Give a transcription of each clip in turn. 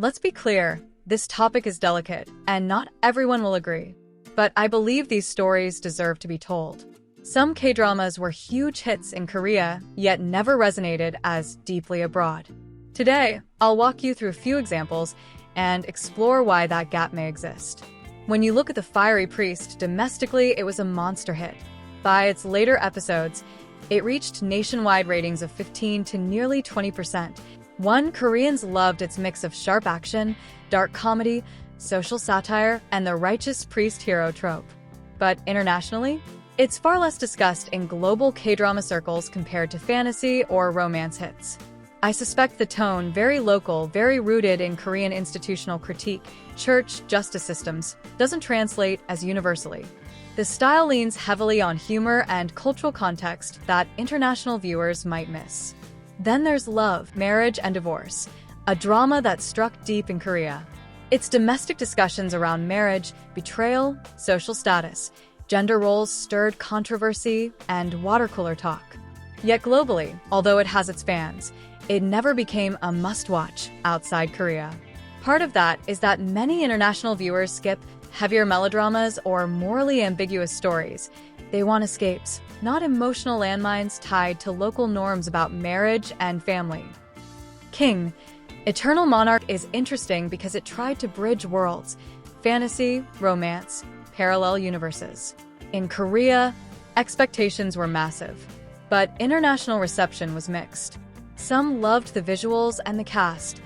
Let's be clear, this topic is delicate, and not everyone will agree. But I believe these stories deserve to be told. Some K-dramas were huge hits in Korea, yet never resonated as deeply abroad. Today, I'll walk you through a few examples and explore why that gap may exist. When you look at The Fiery Priest, domestically, it was a monster hit. By its later episodes, it reached nationwide ratings of 15 to nearly 20%. Koreans loved its mix of sharp action, dark comedy, social satire, and the righteous priest-hero trope. But internationally, it's far less discussed in global K-drama circles compared to fantasy or romance hits. I suspect the tone, very local, very rooted in Korean institutional critique, church, justice systems, doesn't translate as universally. The style leans heavily on humor and cultural context that international viewers might miss. Then there's Love, Marriage, and Divorce, a drama that struck deep in Korea. Its domestic discussions around marriage, betrayal, social status, gender roles stirred controversy and water cooler talk. Yet globally, although it has its fans, it never became a must-watch outside Korea. Part of that is that many international viewers skip heavier melodramas or morally ambiguous stories. They want escapes, not emotional landmines tied to local norms about marriage and family. King, Eternal Monarch is interesting because it tried to bridge worlds, fantasy, romance, parallel universes. In Korea, expectations were massive, but international reception was mixed. Some loved the visuals and the cast,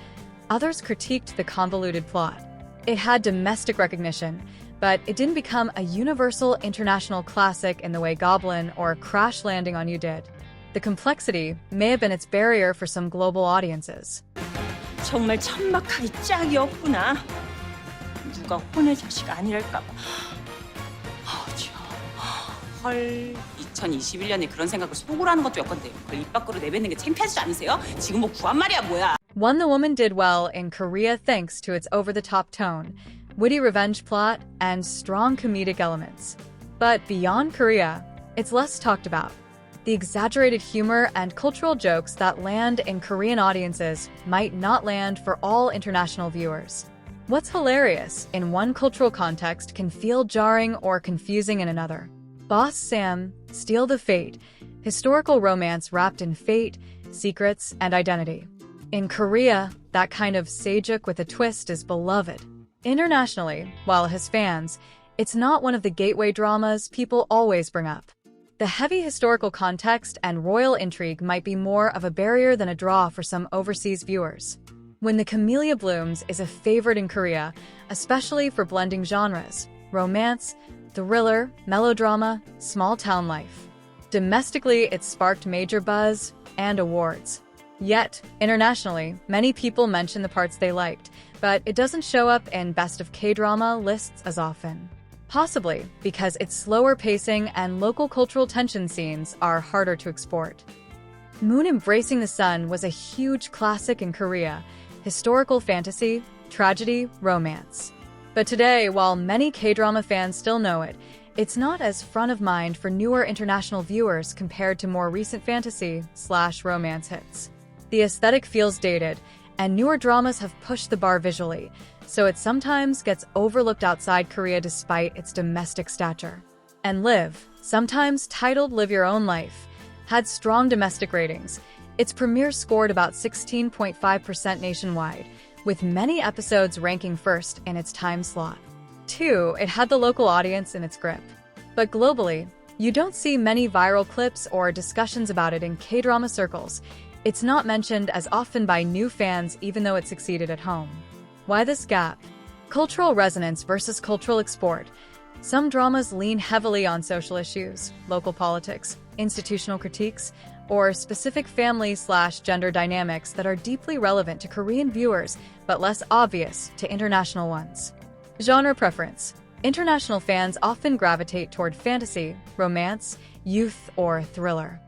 others critiqued the convoluted plot. It had domestic recognition, but it didn't become a universal international classic in the way Goblin or Crash Landing on You did. The complexity may have been its barrier for some global audiences. 정말 천박하기 짝이었구나. 누가 혼의 자식 아니랄까 봐. 헐, 2021년에 그런 생각을 속으로 하는 것도 역건데 그걸 입 밖으로 내뱉는 게 창피하지 않으세요? 지금 뭐 구한 말이야 뭐야? One the Woman did well in Korea thanks to its over-the-top tone, witty revenge plot, and strong comedic elements. But beyond Korea, it's less talked about. The exaggerated humor and cultural jokes that land in Korean audiences might not land for all international viewers. What's hilarious in one cultural context can feel jarring or confusing in another. Boss Sam, Steal the Fate, historical romance wrapped in fate, secrets, and identity. In Korea, that kind of sejuk with a twist is beloved. Internationally, while it has fans, it's not one of the gateway dramas people always bring up. The heavy historical context and royal intrigue might be more of a barrier than a draw for some overseas viewers. When the Camellia Blooms is a favorite in Korea, especially for blending genres, romance, thriller, melodrama, small-town life. Domestically, it sparked major buzz and awards. Yet, internationally, many people mention the parts they liked, but it doesn't show up in Best of K-drama lists as often. Possibly because its slower pacing and local cultural tension scenes are harder to export. Moon Embracing the Sun was a huge classic in Korea, historical fantasy, tragedy, romance. But today, while many K-drama fans still know it, it's not as front of mind for newer international viewers compared to more recent fantasy/romance hits. The aesthetic feels dated, and newer dramas have pushed the bar visually, so it sometimes gets overlooked outside Korea despite its domestic stature. And Live, sometimes titled Live Your Own Life, had strong domestic ratings. Its premiere scored about 16.5% nationwide, with many episodes ranking first in its time slot. 2, it had the local audience in its grip. But globally, you don't see many viral clips or discussions about it in K-drama circles. It's not mentioned as often by new fans even though it succeeded at home. Why this gap? Cultural resonance versus cultural export. Some dramas lean heavily on social issues, local politics, institutional critiques, or specific family/gender dynamics that are deeply relevant to Korean viewers but less obvious to international ones. Genre preference. International fans often gravitate toward fantasy, romance, youth, or thriller.